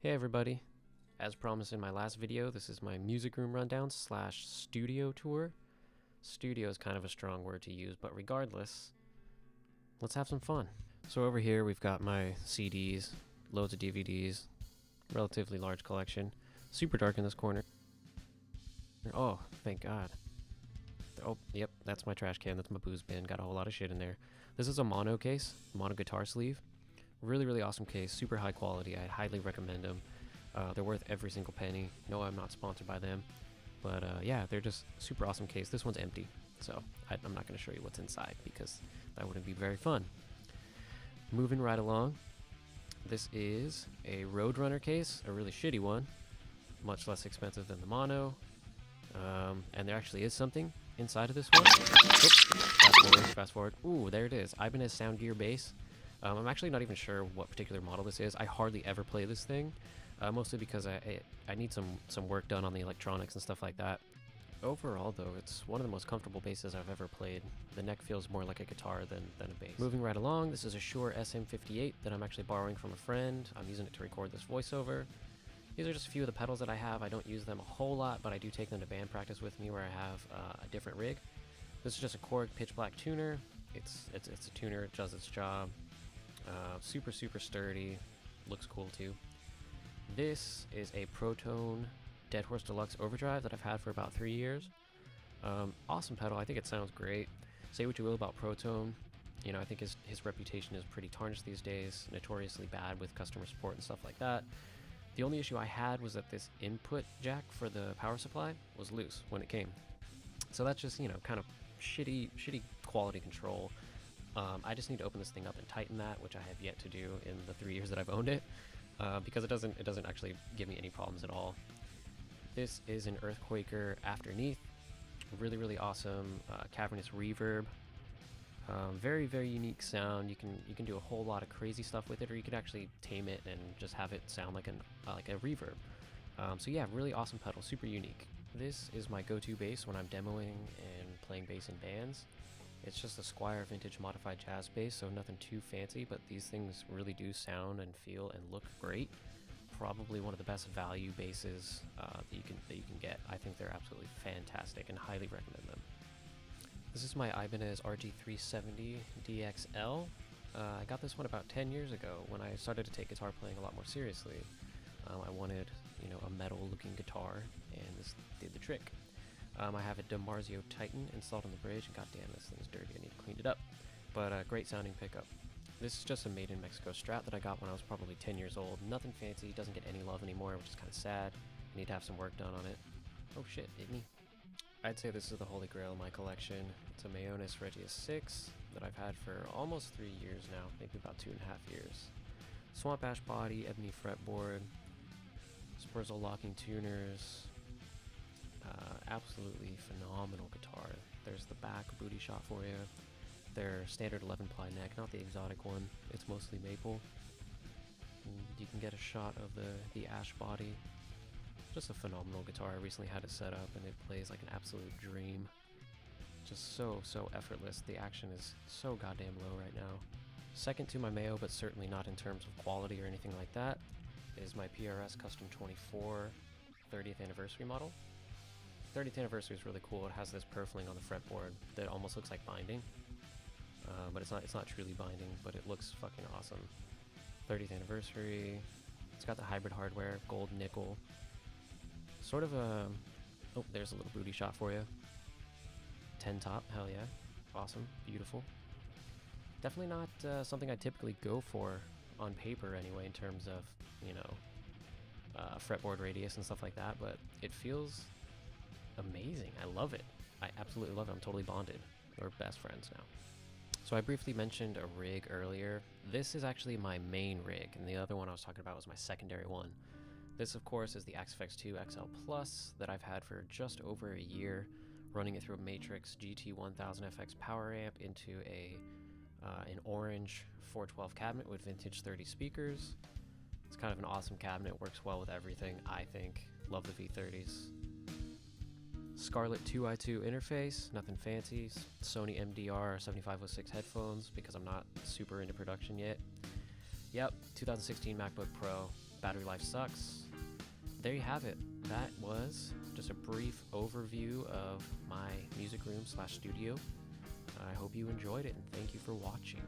Hey everybody, as promised in my last video, this is my music room rundown / studio tour. Studio is kind of a strong word to use, but regardless, let's have some fun. So over here we've got my CDs, loads of DVDs, relatively large collection. Super dark in this corner. Oh, thank God. Oh, yep, that's my trash can, that's my booze bin, got a whole lot of shit in there. This is a mono case, mono guitar sleeve. Really awesome case, super high quality. I highly recommend them. They're worth every single penny. No, I'm not sponsored by them, but yeah, they're just super awesome case. This one's empty, so I'm not going to show you what's inside because that wouldn't be very fun. Moving right along, this is a Roadrunner case, a really shitty one, much less expensive than the mono, and there actually is something inside of this one. Oops, fast forward. Ooh, there it is. Ibanez Sound Gear bass. I'm actually not even sure what particular model this is. I hardly ever play this thing, mostly because I need some work done on the electronics and stuff like that. Overall, though, it's one of the most comfortable basses I've ever played. The neck feels more like a guitar than a bass. Moving right along, this is a Shure SM58 that I'm actually borrowing from a friend. I'm using it to record this voiceover. These are just a few of the pedals that I have. I don't use them a whole lot, but I do take them to band practice with me where I have a different rig. This is just a Korg pitch black tuner. It's a tuner, it does its job. Super sturdy, looks cool too. This is a Protone Dead Horse Deluxe Overdrive that I've had for about 3 years. Awesome pedal, I think it sounds great. Say what you will about Protone, you know, I think his reputation is pretty tarnished these days, notoriously bad with customer support and stuff like that. The only issue I had was that this input jack for the power supply was loose when it came. So that's just, you know, kind of shitty quality control. I just need to open this thing up and tighten that, which I have yet to do in the 3 years that I've owned it, because it doesn't actually give me any problems at all. This is an Earthquaker Afterneath, really awesome cavernous reverb, very unique sound. You can do a whole lot of crazy stuff with it, or you could actually tame it and just have it sound like a reverb. So yeah, really awesome pedal, super unique. This is my go-to bass when I'm demoing and playing bass in bands. It's just a Squier vintage modified jazz bass, so nothing too fancy, but these things really do sound and feel and look great. Probably one of the best value basses that you can get. I think they're absolutely fantastic and highly recommend them. This is my Ibanez RG370 DXL. I got this one about 10 years ago when I started to take guitar playing a lot more seriously. I wanted, you know, a metal-looking guitar, and this did the trick. I have a DiMarzio Titan installed on the bridge, and goddamn, this thing's dirty. I need to clean it up. But great sounding pickup. This is just a made in Mexico Strat that I got when I was probably 10 years old. Nothing fancy, doesn't get any love anymore, which is kind of sad. I need to have some work done on it. Oh shit, hit me. I'd say this is the holy grail of my collection. It's a Mayones Regia 6 that I've had for almost 3 years now, maybe about 2.5 years. Swamp Ash body, ebony fretboard, Spurzel locking tuners. Absolutely phenomenal guitar. There's the back booty shot for you. Their standard 11-ply neck, not the exotic one. It's mostly maple. And you can get a shot of the ash body. Just a phenomenal guitar. I recently had it set up and it plays like an absolute dream. Just so effortless. The action is so goddamn low right now. Second to my Mayo, but certainly not in terms of quality or anything like that, is my PRS Custom 24 30th anniversary model. 30th anniversary is really cool. It has this purfling on the fretboard that almost looks like binding, but it's not truly binding, but it looks fucking awesome. 30th anniversary. It's got the hybrid hardware, gold nickel. Sort of a... Oh, there's a little booty shot for you. 10 top, hell yeah. Awesome, beautiful. Definitely not something I typically go for on paper anyway, in terms of, you know, fretboard radius and stuff like that, but it feels amazing. I love it. I absolutely love it. I'm totally bonded. We're best friends now. So I briefly mentioned a rig earlier. This is actually my main rig, and the other one I was talking about was my secondary one. This, of course, is the XFX2 XL Plus that I've had for just over a year, running it through a Matrix GT1000FX power amp into an orange 412 cabinet with vintage 30 speakers. It's kind of an awesome cabinet, works well with everything, I think. Love the V30s. Scarlett 2i2 interface, nothing fancy. Sony MDR 7506 headphones because I'm not super into production yet. Yep, 2016 MacBook Pro. battery life sucks. There you have it. That was just a brief overview of my music room / studio. I hope you enjoyed it, and thank you for watching.